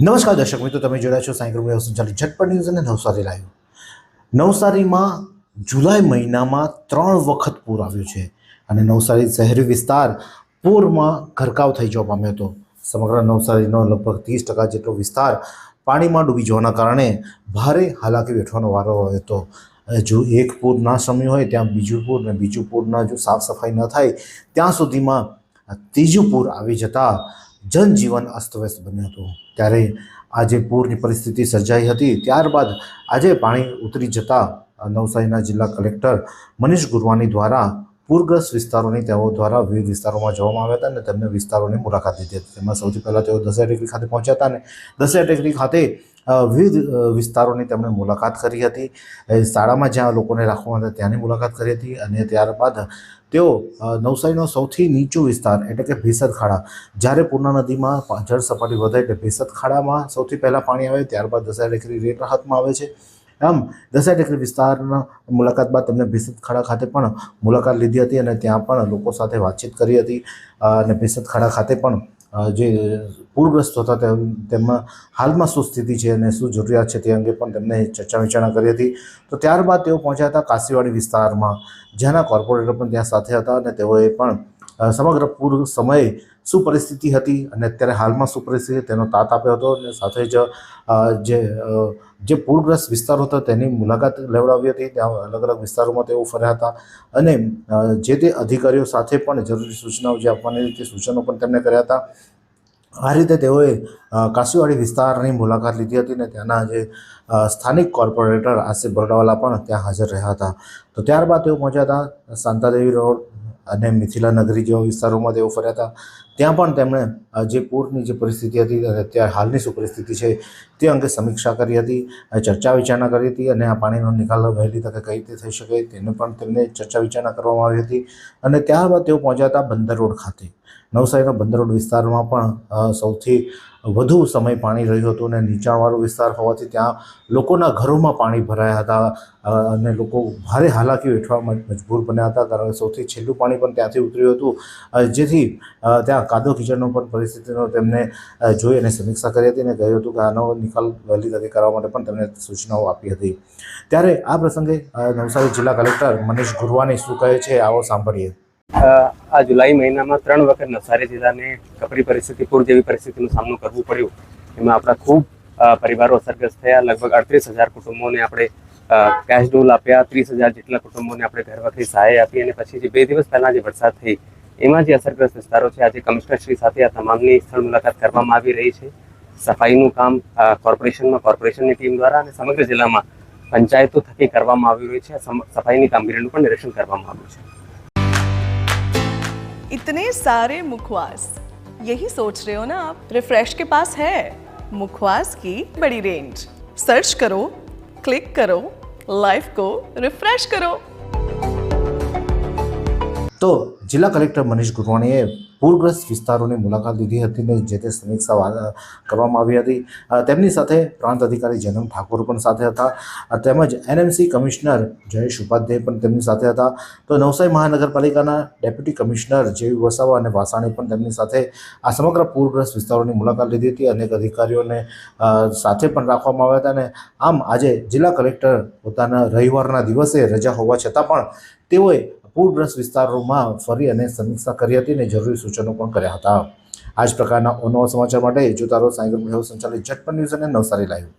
નમસ્કાર દર્શક મિત્રો, તમે જોડ્યા છો સાંઈ ગ્રુપ સંચાલિત ઝટપટ ન્યૂઝ અને નવસારી લાઈવ. નવસારીમાં જુલાઈ મહિનામાં 3 વખત પૂર આવ્યું છે અને નવસારી શહેરી વિસ્તાર પૂરમાં ગરકાવ થઈ જવા પામ્યો હતો. સમગ્ર નવસારીનો લગભગ 30% જેટલો વિસ્તાર પાણીમાં ડૂબી જવાના કારણે ભારે હાલાકી વેઠવાનો વારો આવ્યો હતો. જો એક પૂર ના શમ્યું હોય ત્યાં બીજું પૂર, ને બીજું પૂરના જો સાફ સફાઈ ન થાય ત્યાં સુધીમાં ત્રીજું પૂર આવી જતાં જનજીવન અસ્તવ્યસ્ત બન્યું હતું. ત્યારે આજે પૂરની પરિસ્થિતિ સર્જાઈ હતી. ત્યારબાદ આજે પાણી ઉતરી જતાં નવસારીના જિલ્લા કલેક્ટર મનીષ ગુરવાની દ્વારા પૂરગ્રસ્ત વિસ્તારોની તેઓ દ્વારા વિવિધ વિસ્તારોમાં જવામાં આવ્યા હતા અને તેમને વિસ્તારોની મુલાકાત લીધી હતી. તેમાં સૌથી પહેલાં તેઓ દસેરા ટેકરી ખાતે પહોંચ્યા હતા અને દસેરા ટેકરી ખાતે વિવિધ વિસ્તારોની તેમણે મુલાકાત કરી હતી. શાળામાં જ્યાં લોકોને રાખવામાં હતા ત્યાંની મુલાકાત કરી હતી અને ત્યારબાદ તેઓ નવસારીનો સૌથી નીચો વિસ્તાર એટલે કે ભેસદ ખાડા, જ્યારે પૂર્ણા નદીમાં જળ સપાટી વધે એટલે ભેસદ ખાડામાં સૌથી પહેલાં પાણી આવે, ત્યારબાદ દસેરા ટેકરી રેત રાહતમાં આવે છે. આમ દસેરા ટેકરી વિસ્તારના મુલાકાત બાદ તેમણે ભેસદ ખાડા ખાતે પણ મુલાકાત લીધી હતી અને ત્યાં પણ લોકો સાથે વાતચીત કરી હતી અને ભેસદ ખાડા ખાતે પણ જે પૂરગ્રસ્ત હતા તેમાં હાલમાં શું સ્થિતિ છે અને શું જરૂરિયાત છે તે અંગે પણ તેમને ચર્ચા વિચારણા કરી હતી. તો ત્યારબાદ તેઓ પહોંચ્યા હતા કાશીવાડી વિસ્તારમાં, જેના કોર્પોરેટર પણ ત્યાં સાથે હતા અને તેઓએ પણ સમગ્ર પૂર સમયે શું પરિસ્થિતિ હતી અને અત્યારે હાલમાં શું પરિસ્થિતિ તેનો તાત આપ્યો હતો અને સાથે જ જે પૂરગ્રસ્ત વિસ્તારો હતા તેની મુલાકાત લેવડાવી હતી. ત્યાં અલગ અલગ વિસ્તારોમાં તેઓ ફર્યા હતા અને જે તે અધિકારીઓ સાથે પણ જરૂરી સૂચનાઓ જે આપવાની હતી સૂચનો પણ તેમણે કર્યા હતા. આ રીતે તેઓએ કાશીવાડી વિસ્તારની મુલાકાત લીધી હતી અને ત્યાંના જે સ્થાનિક કોર્પોરેટર આસિફ બરડાવાલા પણ ત્યાં હાજર રહ્યા હતા. તો ત્યારબાદ તેઓ પહોંચ્યા હતા શાંતાદેવી રોડ અને મિથિલા નગરી જેવા વિસ્તારોમાં તેઓ ફર્યા હતા. ત્યાં પણ તેમણે જે પૂરની જે પરિસ્થિતિ હતી અને અત્યારે હાલની શું પરિસ્થિતિ છે તે અંગે સમીક્ષા કરી હતી, ચર્ચા વિચારણા કરી હતી અને આ પાણીનો નિકાલ વહેલી તકે કઈ રીતે થઈ શકે તેને પણ તેમને ચર્ચા વિચારણા કરવામાં આવી હતી. અને ત્યારબાદ તેઓ પહોંચ્યા હતા બંદર રોડ ખાતે. નવસારીના બંદર રોડ વિસ્તારમાં પણ સૌથી વધુ સમય પાણી રહ્યું હતું અને નીચાણવાળો વિસ્તાર હોવાથી ત્યાં લોકોના ઘરોમાં પાણી ભરાયા હતા અને લોકો ભારે હાલાકી વેઠવા મજબૂર બન્યા હતા, કારણ કે સૌથી છેલ્લું પાણી પણ ત્યાંથી ઉતર્યું હતું, જેથી ત્યાં કાદવ કીચડનો પણ પરિસ્થિતિનો તેમને જોઈ અને સમીક્ષા કરી હતી અને કહ્યું હતું કે આનો નિકાલ વહેલી તકે કરવા માટે પણ તેમણે સૂચનાઓ આપી હતી. ત્યારે આ પ્રસંગે નવસારી જિલ્લા કલેક્ટર મનીષ ગુરવાની શું કહે છે આવો સાંભળીએ. આ જુલાઈ મહિનામાં 3 વખત નવસારી જિલ્લાને કપરી પરિસ્થિતિ, પૂર જેવી પરિસ્થિતિનો સામનો કરવો પડ્યો. એમાં આપણા ખૂબ પરિવારો અસરગ્રસ્ત થયા. લગભગ 38,000 કુટુંબોને આપણે કેશ ડોલ આપ્યા, 30,000 જેટલા કુટુંબોને આપણે ઘરવખરી સહાય આપી અને પછી જે 2 દિવસ પહેલાં જે વરસાદ થઈ એમાં જે અસરગ્રસ્ત વિસ્તારો છે આજે કમિશનરશ્રી સાથે આ તમામની સ્થળ મુલાકાત કરવામાં આવી રહી છે. સફાઈનું કામ કોર્પોરેશનની ટીમ દ્વારા અને સમગ્ર જિલ્લામાં પંચાયતો થકી કરવામાં આવી રહ્યું છે. સફાઈની કામગીરીનું પણ નિરીક્ષણ કરવામાં આવ્યું છે. इतने सारे मुखवास, यही सोच रहे हो ना आप? रिफ्रेश के पास है मुखवास की बड़ी रेंज. सर्च करो, क्लिक करो, लाइफ को रिफ्रेश करो. તો જિલ્લા કલેક્ટર મનીષ ગુરવાણીએ પૂરગ્રસ્ત વિસ્તારોની મુલાકાત લીધી હતી અને જે તે સમીક્ષા કરવામાં આવી હતી. તેમની સાથે પ્રાંત અધિકારી જનમ ઠાકોર પણ સાથે હતા તેમજ એનએમસી કમિશનર જયેશ ઉપાધ્યાય પણ તેમની સાથે હતા. તો નવસારી મહાનગરપાલિકાના ડેપ્યુટી કમિશનર જેવી વસાવા અને વાસાણી પણ તેમની સાથે આ સમગ્ર પૂરગ્રસ્ત વિસ્તારોની મુલાકાત લીધી હતી. અનેક અધિકારીઓને સાથે પણ રાખવામાં આવ્યા હતા અને આમ આજે જિલ્લા કલેક્ટર પોતાના રવિવારના દિવસે રજા હોવા છતાં પણ તેઓએ પૂરગ્રસ્ત વિસ્તારોમાં ફરી અને સમીક્ષા કરી હતી અને જરૂરી સૂચનો પણ કર્યા હતા. આ જ પ્રકારના અવનવા સમાચાર માટે જોતા રહો સાંઈ ગ્રુપ સંચાલિત ઝટપટ ન્યૂઝ અને નવસારી લાઈવ.